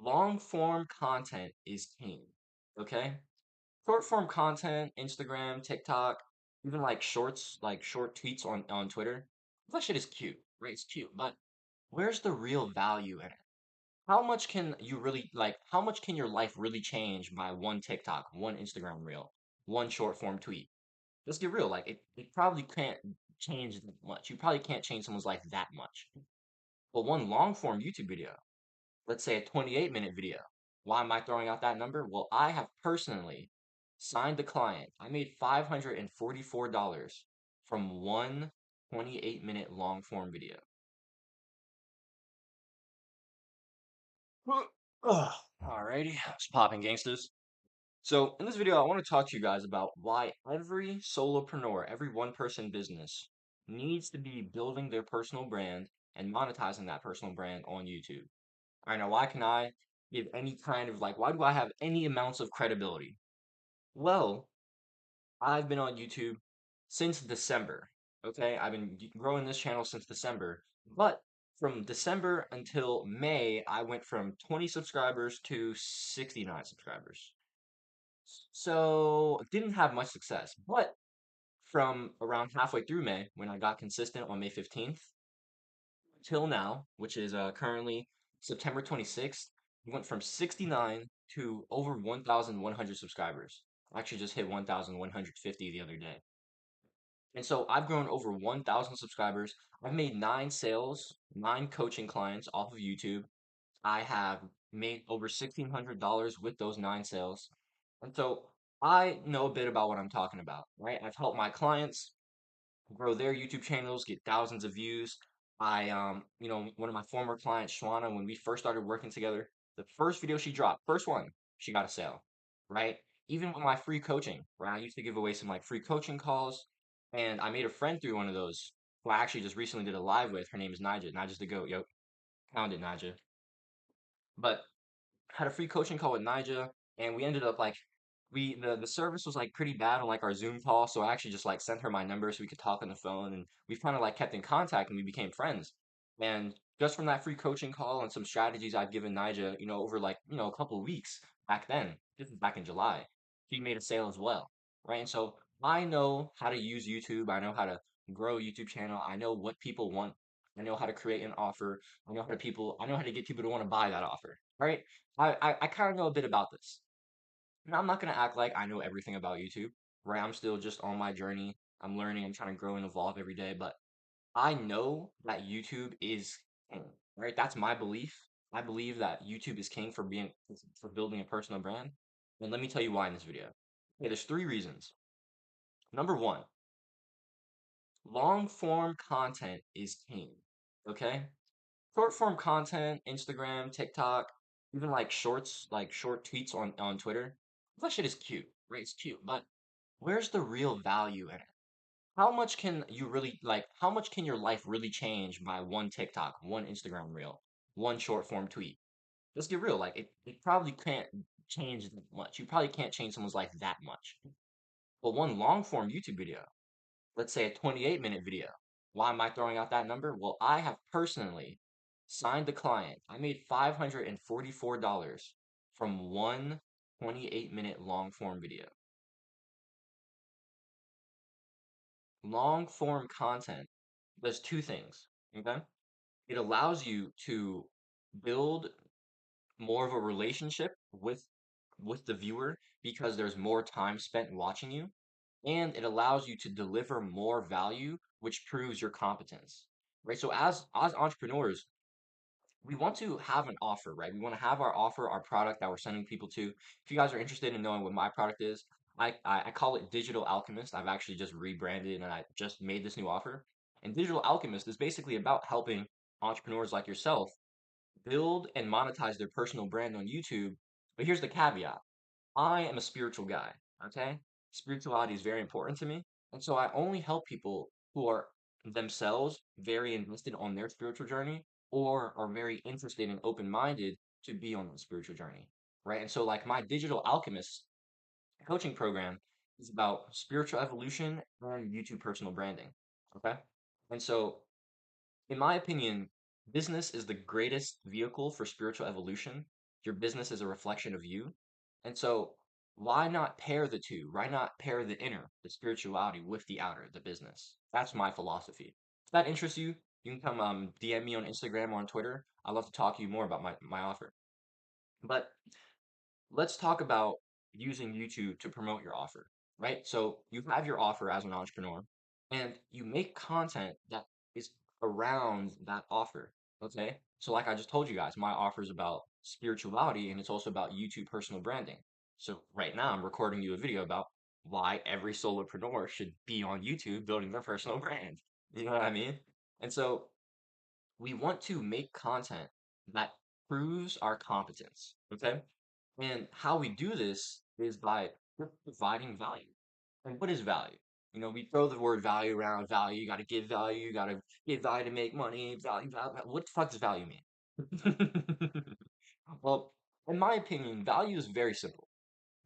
Long form content is king. Okay? Short form content, Instagram, TikTok, even like shorts, like short tweets on Twitter. That shit is cute, right? It's cute, but where's the real value in it? How much can your life really change by one TikTok, one Instagram reel, one short form tweet? Let's get real, like it probably can't change that much. You probably can't change someone's life that much. But one long form YouTube video, let's say a 28-minute video. Why am I throwing out that number? Well, I have personally signed the client. I made $544 from one 28-minute long form video. Ugh. Alrighty, it's popping gangsters. So in this video, I want to talk to you guys about why every solopreneur, every one-person business needs to be building their personal brand and monetizing that personal brand on YouTube. All right, now why can I give any kind of why do I have any amounts of credibility? Well, I've been on YouTube since December. Okay, I've been growing this channel since December, but from December until May, I went from 20 subscribers to 69 subscribers. So didn't have much success, but from around halfway through May, when I got consistent on May 15th, till now, which is currently September 26th, we went from 69 to over 1,100 subscribers. I actually just hit 1,150 the other day. And so I've grown over 1,000 subscribers. I've made 9 sales, 9 coaching clients off of YouTube. I have made over $1,600 with those 9 sales. And so I know a bit about what I'm talking about, right? I've helped my clients grow their YouTube channels, get thousands of views. One of my former clients, Shwana, when we first started working together, the first video she dropped, first one, she got a sale, right? Even with my free coaching, right? I used to give away some free coaching calls, and I made a friend through one of those who I actually just recently did a live with. Her name is Nija. Nija's the goat, yo. Found it, Nija. But had a free coaching call with Nija, and we ended up the service was pretty bad on our Zoom call, so I actually just sent her my number so we could talk on the phone, and we've kind of kept in contact and we became friends. And just from that free coaching call and some strategies I've given Nija, over a couple of weeks back then, this is back in July, she made a sale as well, right? And so I know how to use YouTube, I know how to grow a YouTube channel, I know what people want, I know how to create an offer, I know how to get people to want to buy that offer, right? I kind of know a bit about this. Now, I'm not gonna act like I know everything about YouTube, right? I'm still just on my journey. I'm learning, I'm trying to grow and evolve every day, but I know that YouTube is king, right? That's my belief. I believe that YouTube is king for building a personal brand. And let me tell you why in this video. Okay, there's 3 reasons. Number one, long form content is king. Okay? Short form content, Instagram, TikTok, even shorts, like short tweets on Twitter. That shit is cute, right? It's cute, but where's the real value in it? How much can your life really change by one TikTok, one Instagram reel, one short form tweet? Let's get real, it probably can't change that much. You probably can't change someone's life that much. But one long form YouTube video, let's say a 28-minute video. Why am I throwing out that number? Well, I have personally signed the client. I made $544 from one 28-minute long form video. Long form content does 2 things, okay? It allows you to build more of a relationship with the viewer because there's more time spent watching you, and it allows you to deliver more value, which proves your competence, right? So as entrepreneurs, we want to have an offer, right? We want to have our offer, our product that we're sending people to. If you guys are interested in knowing what my product is, I call it Digital Alchemist. I've actually just rebranded and I just made this new offer. And Digital Alchemist is basically about helping entrepreneurs like yourself build and monetize their personal brand on YouTube. But here's the caveat. I am a spiritual guy, okay? Spirituality is very important to me. And so I only help people who are themselves very invested on their spiritual journey or are very interested and open-minded to be on the spiritual journey, right? And so my Digital Alchemist coaching program is about spiritual evolution and YouTube personal branding, okay? And so in my opinion, business is the greatest vehicle for spiritual evolution Your business is a reflection of you. And so why not pair the two? Why not pair the inner, the spirituality with the outer, the business? That's my philosophy. If that interests you, you can come DM me on Instagram or on Twitter. I'd love to talk to you more about my offer. But let's talk about using YouTube to promote your offer, right? So you have your offer as an entrepreneur and you make content that is around that offer. Okay. So, like I just told you guys, my offer is about spirituality and it's also about YouTube personal branding. So, right now, I'm recording you a video about why every solopreneur should be on YouTube building their personal brand. You know what I mean? And so, we want to make content that proves our competence. Okay. And how we do this is by providing value. And what is value? You know, we throw the word value around. Value, you got to give value. You got to give value to make money. Value. What the fuck does value mean? Well, in my opinion, value is very simple.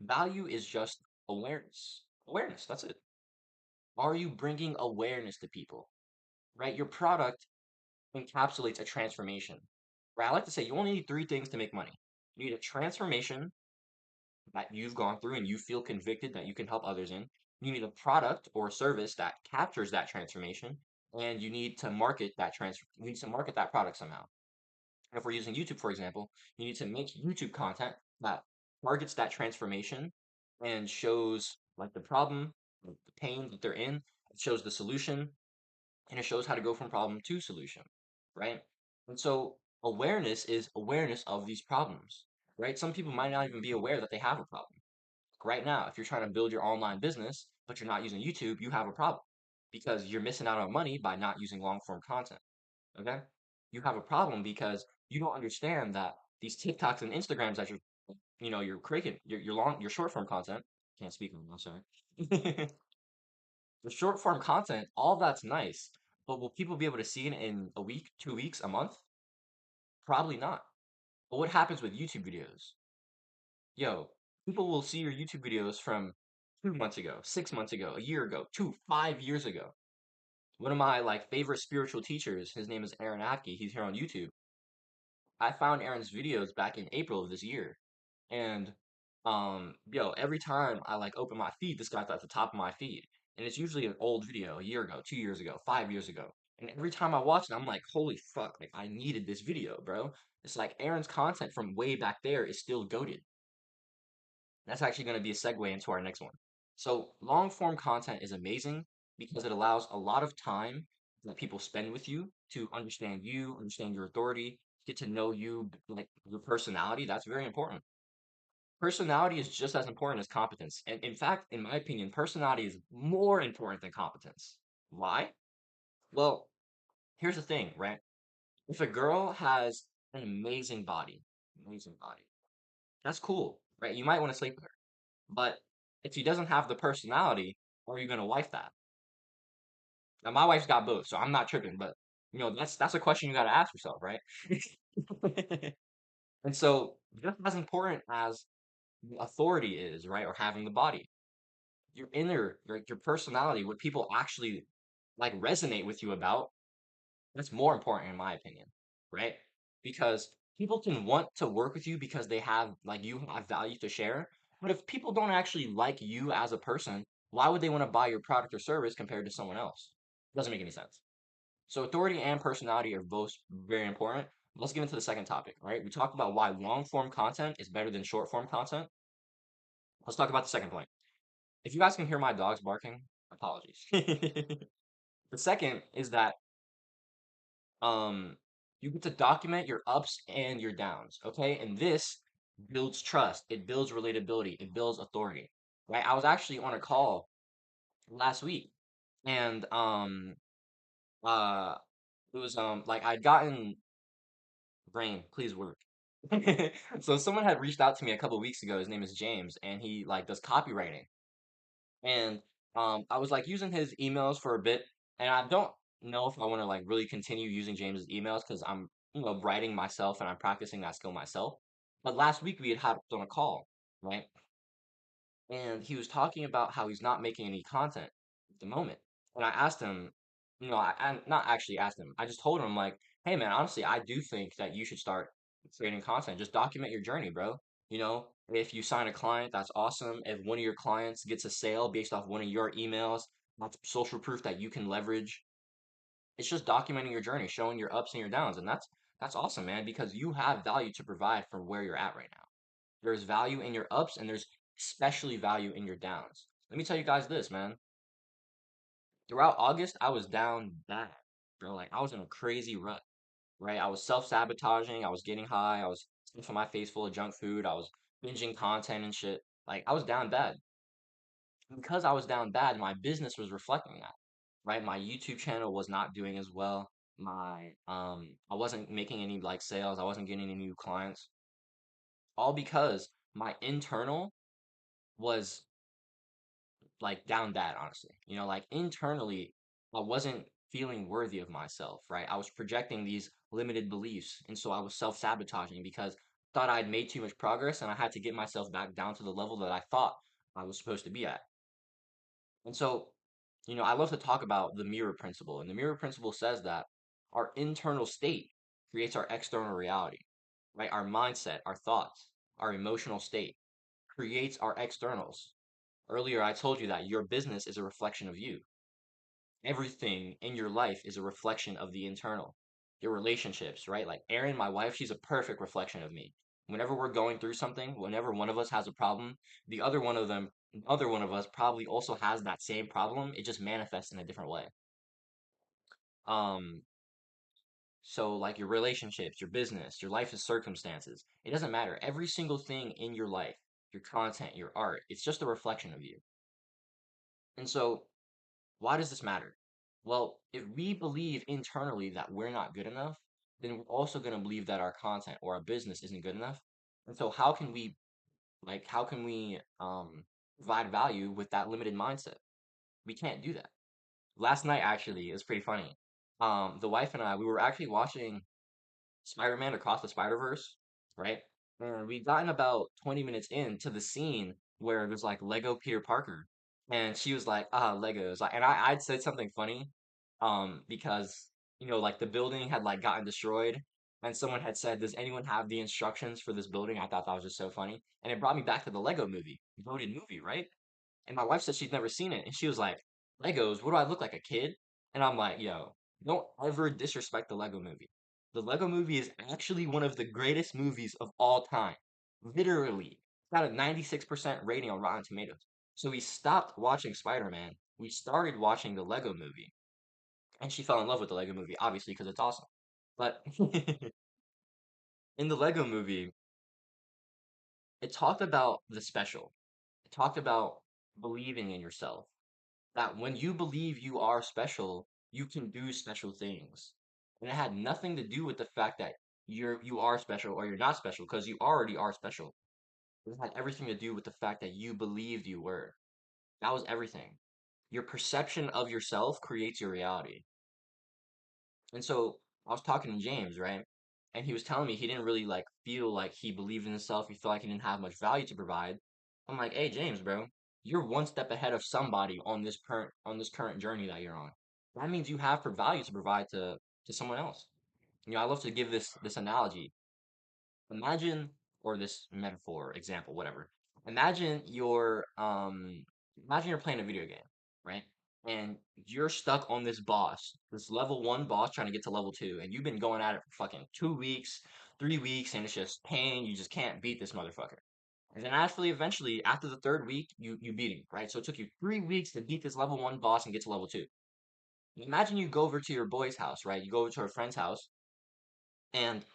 Value is just awareness. Awareness, that's it. Are you bringing awareness to people? Right? Your product encapsulates a transformation. Right? I like to say you only need three things to make money. You need a transformation that you've gone through and you feel convicted that you can help others in. You need a product or service that captures that transformation, and you need to market that you need to market that product somehow. And if we're using YouTube, for example, you need to make YouTube content that targets that transformation and shows like the problem, the pain that they're in. It shows the solution, and it shows how to go from problem to solution, right? And so awareness is awareness of these problems, right? Some people might not even be aware that they have a problem. Right now, if you're trying to build your online business, but you're not using YouTube, you have a problem because you're missing out on money by not using long form content. Okay? You have a problem because you don't understand that these TikToks and Instagrams that you're creating, your short form content, can't speak on that, sorry. The short form content, all that's nice, but will people be able to see it in a week, 2 weeks, a month? Probably not. But what happens with YouTube videos? Yo, people will see your YouTube videos from 2 months ago, 6 months ago, a year ago, 5 years ago. One of my like favorite spiritual teachers, his name is Aaron Apke. He's here on YouTube. I found Aaron's videos back in April of this year. And yo, every time I like open my feed, this guy's at the top of my feed. And it's usually an old video, a year ago, 2 years ago, 5 years ago. And every time I watch it, I'm like, holy fuck, like I needed this video, bro. It's like Aaron's content from way back there is still goated. That's actually going to be a segue into our next one. So, long form content is amazing because it allows a lot of time that people spend with you, understand your authority, get to know you, like your personality. That's very important. Personality is just as important as competence. And in fact, in my opinion, personality is more important than competence. Why? Well, here's the thing, right? If a girl has an amazing body, that's cool, right? You might want to sleep with her. But if he doesn't have the personality, are you gonna wife that? Now my wife's got both, so I'm not tripping, but that's a question you gotta ask yourself, right? And so just as important as the authority is, right, or having the body, your inner, your personality, what people actually like resonate with you about, that's more important in my opinion, right? Because people can want to work with you because they have like you have value to share. But if people don't actually like you as a person, why would they want to buy your product or service compared to someone else? Doesn't make any sense. So authority and personality are both very important. Let's get into the second topic, right? We talked about why long form content is better than short form content. Let's talk about the second point. If you guys can hear my dogs barking, apologies. The second is that um you get to document your ups and your downs, okay? And this builds trust, it builds relatability, it builds authority, right? I was actually on a call last week and uh it was like I'd gotten brain, please work. So someone had reached out to me a couple weeks ago. His name is James and he like does copywriting. And I was like using his emails for a bit, and I don't know if I want to like really continue using James's emails because I'm writing myself and I'm practicing that skill myself. But last week we had hopped on a call, right? And he was talking about how he's not making any content at the moment. And I asked him, I not actually asked him. I just told him like, hey man, honestly, I do think that you should start. creating content. Just document your journey, bro. You know, if you sign a client, that's awesome. If one of your clients gets a sale based off one of your emails, that's social proof that you can leverage. It's just documenting your journey, showing your ups and your downs, and that's awesome, man, because you have value to provide for where you're at right now. There's value in your ups, and there's especially value in your downs. Let me tell you guys this, man. Throughout August, I was down bad, bro. Like I was in a crazy rut, right? I was self-sabotaging, I was getting high, I was stuffing my face full of junk food, I was binging content and shit. Like I was down bad. Because I was down bad, my business was reflecting that, right? My YouTube channel was not doing as well. I wasn't making any like sales, I wasn't getting any new clients, all because my internal was like down bad, honestly. You know, like internally, I wasn't feeling worthy of myself, right? I was projecting these limited beliefs, and so I was self-sabotaging because I thought I'd made too much progress and I had to get myself back down to the level that I thought I was supposed to be at. And so, I love to talk about the mirror principle, and the mirror principle says that our internal state creates our external reality, right? Our mindset, our thoughts, our emotional state creates our externals. Earlier, I told you that your business is a reflection of you. Everything in your life is a reflection of the internal. Your relationships, right? Like Erin, my wife, she's a perfect reflection of me. Whenever we're going through something, whenever one of us has a problem, the other one of us probably also has that same problem. It just manifests in a different way. Um, so like your relationships, your business, your life's circumstances, it doesn't matter. Every single thing in your life, your content, your art, it's just a reflection of you. And so why does this matter? Well, if we believe internally that we're not good enough, then we're also going to believe that our content or our business isn't good enough. And so how can we provide value with that limited mindset? We can't do that. Last night actually, it was pretty funny. The wife and I, we were actually watching Spider-Man Across the Spider-Verse, right? And we gotten about 20 minutes into the scene where it was like Lego Peter Parker. And she was like, Legos. Like, and I'd said something funny, because, like the building had like gotten destroyed. And someone had said, does anyone have the instructions for this building? I thought that was just so funny. And it brought me back to the Lego movie, voted movie, right? And my wife said she'd never seen it. And she was like, Legos, what do I look like, a kid? And I'm like, yo, don't ever disrespect the Lego movie. The Lego movie is actually one of the greatest movies of all time. Literally. It's got a 96% rating on Rotten Tomatoes. So we stopped watching Spider-Man. We started watching the Lego movie. And she fell in love with the Lego movie, obviously, because it's awesome. But in the Lego movie, it talked about the special. It talked about believing in yourself, that when you believe you are special, you can do special things. And it had nothing to do with the fact that you are special or you're not special, because you already are special. It had everything to do with the fact that you believed you were. That was everything. Your perception of yourself creates your reality. And so I was talking to James, right? And he was telling me he didn't really like feel like he believed in himself. He felt like he didn't have much value to provide. I'm like, hey James, bro, you're one step ahead of somebody on this current journey that you're on. That means you have value to provide to someone else. I love to give this analogy. Imagine, or this metaphor, example, whatever. Imagine imagine you're playing a video game, right? And you're stuck on this boss, this level one boss trying to get to level two, and you've been going at it for fucking 2 weeks, 3 weeks, and it's just pain. You just can't beat this motherfucker. And then actually, eventually, after the third week, you beat him, right? So it took you 3 weeks to beat this level one boss and get to level two. Imagine you go over to your boy's house, right? You go over to a friend's house, and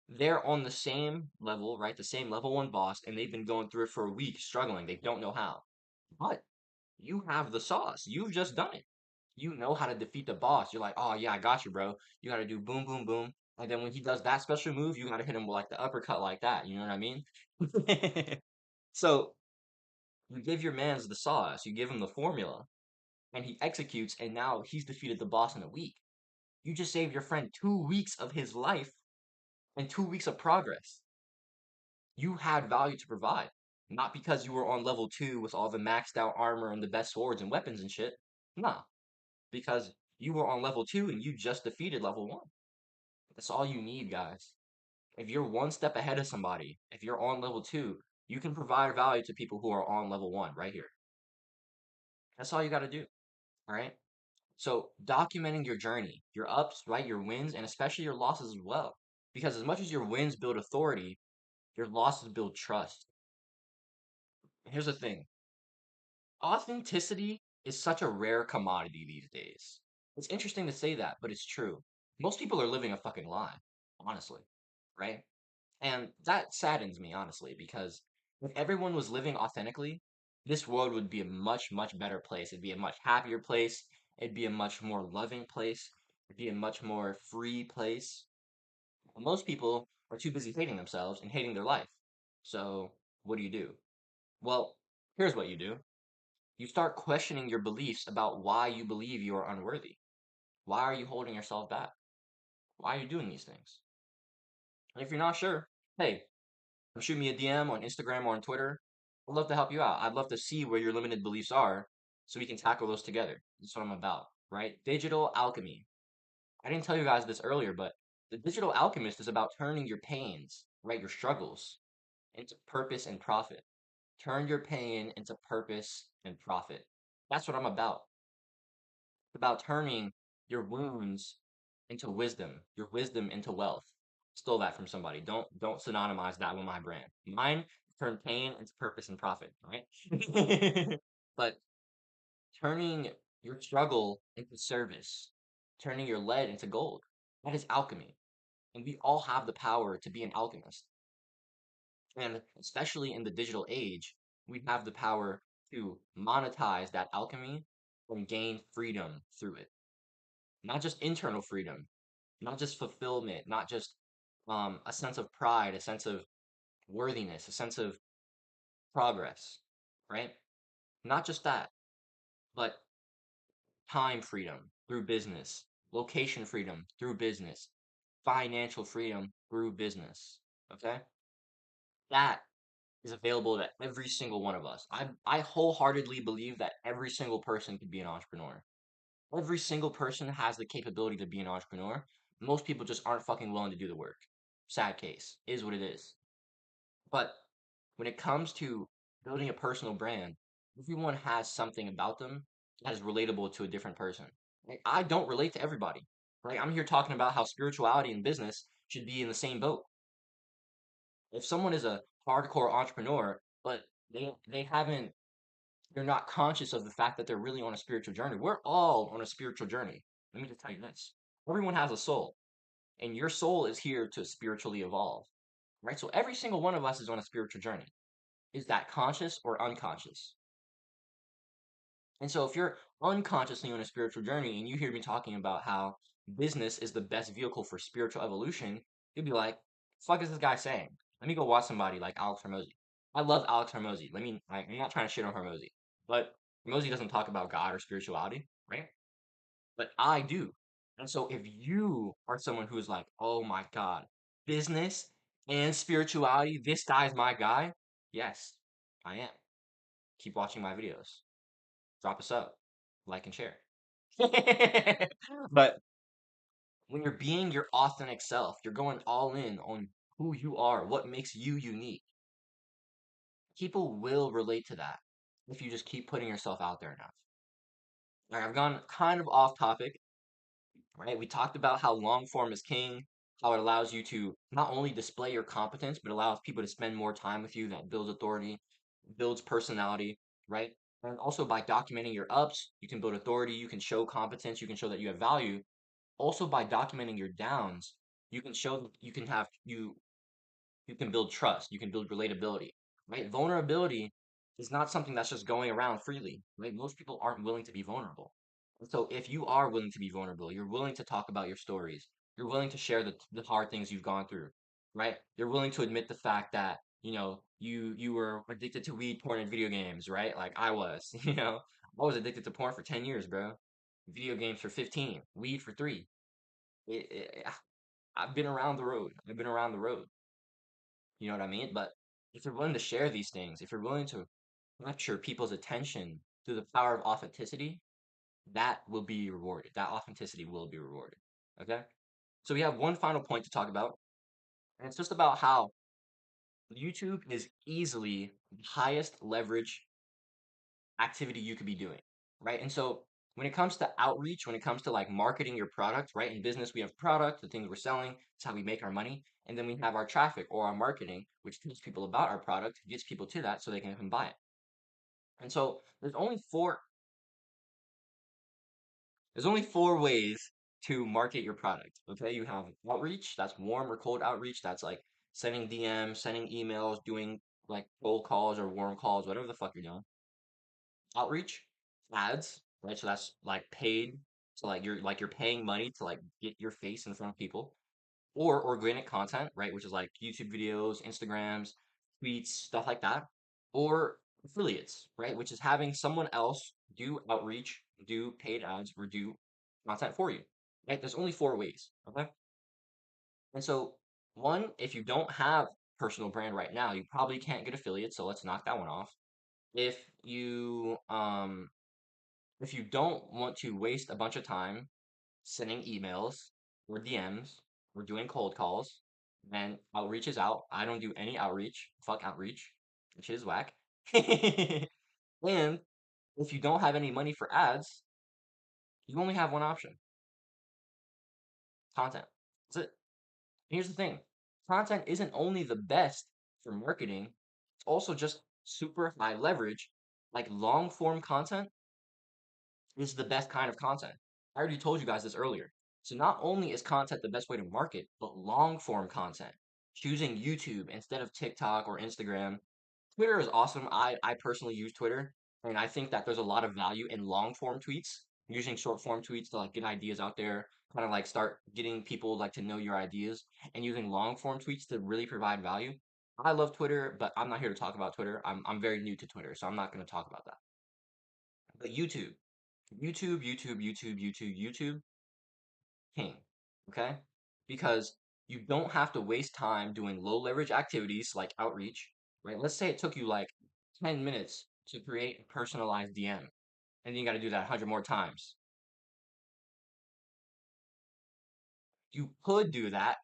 they're on the same level, right? The same level one boss, and they've been going through it for a week, struggling. They don't know how. But you have the sauce. You've just done it. You know how to defeat the boss. You're like, oh yeah, I got you, bro. You gotta do boom, boom, boom. And then when he does that special move, you gotta hit him with like the uppercut like that. You know what I mean? So you give your man's the sauce, you give him the formula, and he executes, and now he's defeated the boss in a week. You just saved your friend 2 weeks of his life and 2 weeks of progress. You had value to provide. Not because you were on level two with all the maxed out armor and the best swords and weapons and shit. Nah. Because you were on level two and you just defeated level one. That's all you need, guys. If you're one step ahead of somebody, if you're on level two, you can provide value to people who are on level one right here. That's all you got to do. All right. So documenting your journey, your ups, right, your wins, and especially your losses as well. Because as much as your wins build authority, your losses build trust. Here's the thing. Authenticity is such a rare commodity these days. It's interesting to say that, but it's true. Most people are living a fucking lie, honestly, right? And that saddens me, honestly, because if everyone was living authentically, this world would be a much, much better place. It'd be a much happier place. It'd be a much more loving place. It'd be a much more free place. Most people are too busy hating themselves and hating their life. So, what do? Well, here's what you do. You start questioning your beliefs about why you believe you are unworthy. Why are you holding yourself back? Why are you doing these things? And if you're not sure, hey, shoot me a DM on Instagram or on Twitter. I'd love to help you out. I'd love to see where your limited beliefs are so we can tackle those together. That's what I'm about, right? Digital alchemy. I didn't tell you guys this earlier, but the digital alchemist is about turning your pains, right, your struggles, into purpose and profit. Turn your pain into purpose and profit. That's what I'm about. It's about turning your wounds into wisdom, your wisdom into wealth. Stole that from somebody. Don't synonymize that with my brand. Mine turn pain into purpose and profit, right? But turning your struggle into service, turning your lead into gold, that is alchemy. And we all have the power to be an alchemist. And especially in the digital age, we have the power to monetize that alchemy and gain freedom through it. Not just internal freedom, not just fulfillment, not just a sense of pride, a sense of worthiness, a sense of progress, right? Not just that, but time freedom through business, location freedom through business, financial freedom through business. Okay? That is available to every single one of us. I wholeheartedly believe that every single person can be an entrepreneur. Every single person has the capability to be an entrepreneur. Most people just aren't fucking willing to do the work. Sad case. Is what it is. But when it comes to building a personal brand, everyone has something about them that is relatable to a different person. Like, I don't relate to everybody. Right? I'm here talking about how spirituality and business should be in the same boat. If someone is a hardcore entrepreneur, but they haven't they're not conscious of the fact that they're really on a spiritual journey. We're all on a spiritual journey. Let me just tell you this. Everyone has a soul, and your soul is here to spiritually evolve. Right? So every single one of us is on a spiritual journey. Is that conscious or unconscious? And so if you're unconsciously on a spiritual journey and you hear me talking about how business is the best vehicle for spiritual evolution, you'll be like, fuck is this guy saying? Let me go watch somebody like Alex Hormozy. I love Alex Hormozy. I'm not trying to shit on Hormozy, but Hormozy doesn't talk about God or spirituality, right? But I do. And so if you are someone who is like, oh my God, business and spirituality, this guy's my guy. Yes, I am. Keep watching my videos. Drop us up, like and share. But when you're being your authentic self, you're going all in on who you are, what makes you unique. People will relate to that if you just keep putting yourself out there enough. All right, I've gone kind of off topic, right? We talked about how long form is king, how it allows you to not only display your competence, but allows people to spend more time with you. That builds authority, builds personality, right? And also by documenting your ups, you can build authority, you can show competence, you can show that you have value. Also by documenting your downs, you can show that you can build trust, you can build relatability, right? Vulnerability is not something that's just going around freely, right? Most people aren't willing to be vulnerable. And so if you are willing to be vulnerable, you're willing to talk about your stories, you're willing to share the hard things you've gone through, right? You're willing to admit the fact that, you were addicted to weed, porn, and video games, right? Like I was, I was addicted to porn for 10 years, bro. Video games for 15, weed for 3. I've been around the road. I've been around the road. You know what I mean? But if you're willing to share these things, if you're willing to capture people's attention through the power of authenticity, that will be rewarded. That authenticity will be rewarded. Okay? So we have one final point to talk about. And it's just about how YouTube is easily the highest leverage activity you could be doing, right? And so when it comes to outreach, when it comes to like marketing your product, right? In business, we have product, the things we're selling, it's how we make our money. And then we have our traffic or our marketing, which tells people about our product, gets people to that so they can come buy it. And so there's only four ways to market your product. Okay, you have outreach, that's warm or cold outreach, that's like sending DMs, sending emails, doing like cold calls or warm calls, whatever the fuck you're doing. Outreach, ads, right? So that's like paid. So like you're paying money to like get your face in front of people, or organic content, right? Which is like YouTube videos, Instagrams, tweets, stuff like that, or affiliates, right? Which is having someone else do outreach, do paid ads, or do content for you, right? There's only four ways, okay? And so one, if you don't have personal brand right now, you probably can't get affiliates, so let's knock that one off. If you if you don't want to waste a bunch of time sending emails or DMs or doing cold calls, then outreach is out. I don't do any outreach. Fuck outreach. Which is whack. And if you don't have any money for ads, you only have one option: content. That's it. And here's the thing: content isn't only the best for marketing, it's also just super high leverage. Like long form content is the best kind of content. I already told you guys this earlier. So not only is content the best way to market, but long form content. Choosing YouTube instead of TikTok or Instagram. Twitter is awesome. I personally use Twitter, and I think that there's a lot of value in long form tweets. Using short form tweets to like get ideas out there, kind of like start getting people like to know your ideas, and using long form tweets to really provide value. I love Twitter, but I'm not here to talk about Twitter. I'm very new to Twitter, so I'm not going to talk about that. But YouTube, king. Okay? Because you don't have to waste time doing low leverage activities like outreach, right? Let's say it took you like 10 minutes to create a personalized DM, and then you got to do that 100 more times. You could do that,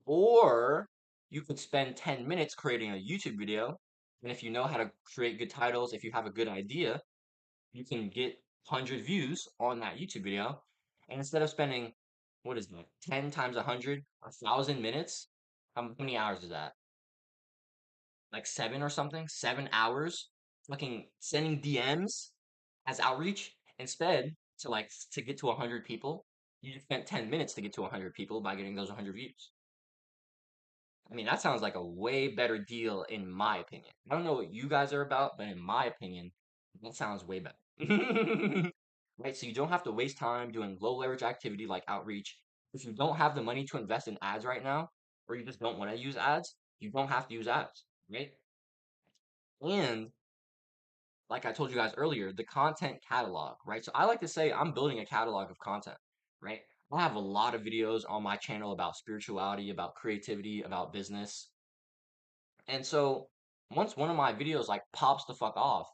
or you could spend 10 minutes creating a YouTube video. And if you know how to create good titles, if you have a good idea, you can get 100 views on that YouTube video. And instead of spending, what is that, 10 times 100, 1,000 minutes? How many hours is that? Like seven or something? 7 hours fucking sending DMs as outreach instead to get to 100 people. You just spent 10 minutes to get to 100 people by getting those 100 views. I mean, that sounds like a way better deal in my opinion. I don't know what you guys are about, but in my opinion, that sounds way better. Right? So you don't have to waste time doing low leverage activity like outreach. If you don't have the money to invest in ads right now, or you just don't want to use ads, you don't have to use ads, right? And like I told you guys earlier, the content catalog, right? So I like to say I'm building a catalog of content, right? I have a lot of videos on my channel about spirituality, about creativity, about business. And so once one of my videos like pops the fuck off,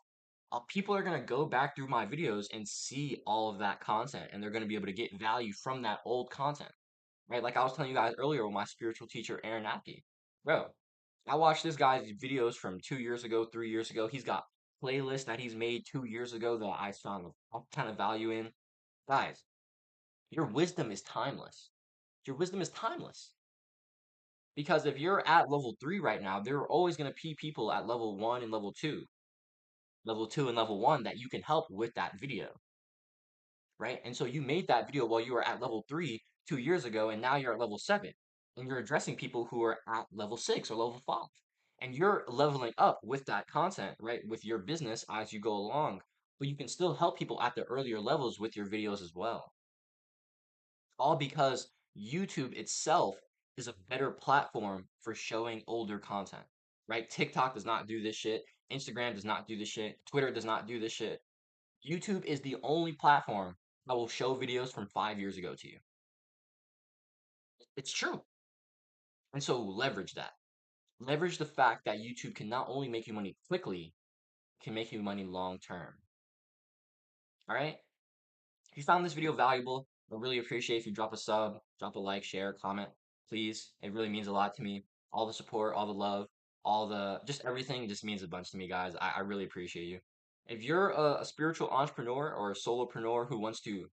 people are gonna go back through my videos and see all of that content, and they're gonna be able to get value from that old content, right? Like I was telling you guys earlier with my spiritual teacher Aaron Apke, bro. I watched this guy's videos from 2 years ago, 3 years ago. He's got playlists that he's made 2 years ago that I found a ton of value in. Guys, your wisdom is timeless. Your wisdom is timeless. Because if you're at level 3 right now, there are always going to be people at level 1 and level 2 and level 1 that you can help with that video, right? And so you made that video while you were at level 3 2 years ago, and now you're at level 7, and you're addressing people who are at level 6 or level 5. And you're leveling up with that content, right? With your business as you go along, but you can still help people at the earlier levels with your videos as well. All because YouTube itself is a better platform for showing older content, right? TikTok does not do this shit. Instagram does not do this shit. Twitter does not do this shit. YouTube is the only platform that will show videos from 5 years ago to you. It's true. And so leverage that. Leverage the fact that YouTube can not only make you money quickly, can make you money long term. All right? If you found this video valuable, I really appreciate if you drop a sub, drop a like, share, comment. please. It really means a lot to me. All the support, all the love, all the just everything just means a bunch to me, guys. I really appreciate you. If you're a spiritual entrepreneur or a solopreneur who wants to,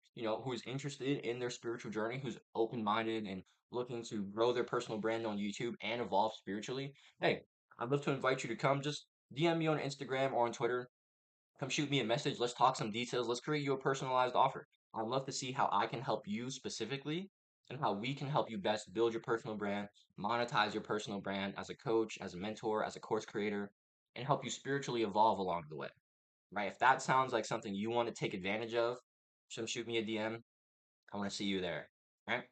who's interested in their spiritual journey, who's open-minded and looking to grow their personal brand on YouTube and evolve spiritually, hey, I'd love to invite you to come just DM me on Instagram or on Twitter. Come shoot me a message. Let's talk some details. Let's create you a personalized offer. I'd love to see how I can help you specifically and how we can help you best build your personal brand, monetize your personal brand as a coach, as a mentor, as a course creator, and help you spiritually evolve along the way. Right? If that sounds like something you want to take advantage of, come shoot me a DM. I want to see you there. All right?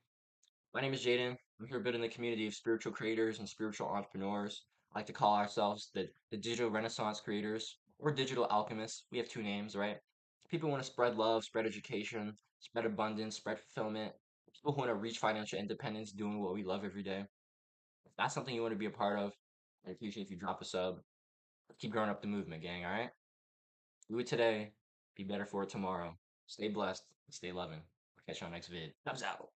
My name is Jaden. I'm here building a community of spiritual creators and spiritual entrepreneurs. I like to call ourselves the digital renaissance creators or digital alchemists. We have two names, right? People who want to spread love, spread education, spread abundance, spread fulfillment. People who want to reach financial independence doing what we love every day. If that's something you want to be a part of, I appreciate if you drop a sub. Let's keep growing up the movement, gang, all right? Do it today. Be better for it tomorrow. Stay blessed. Stay loving. I'll catch you on next vid. Thumbs out.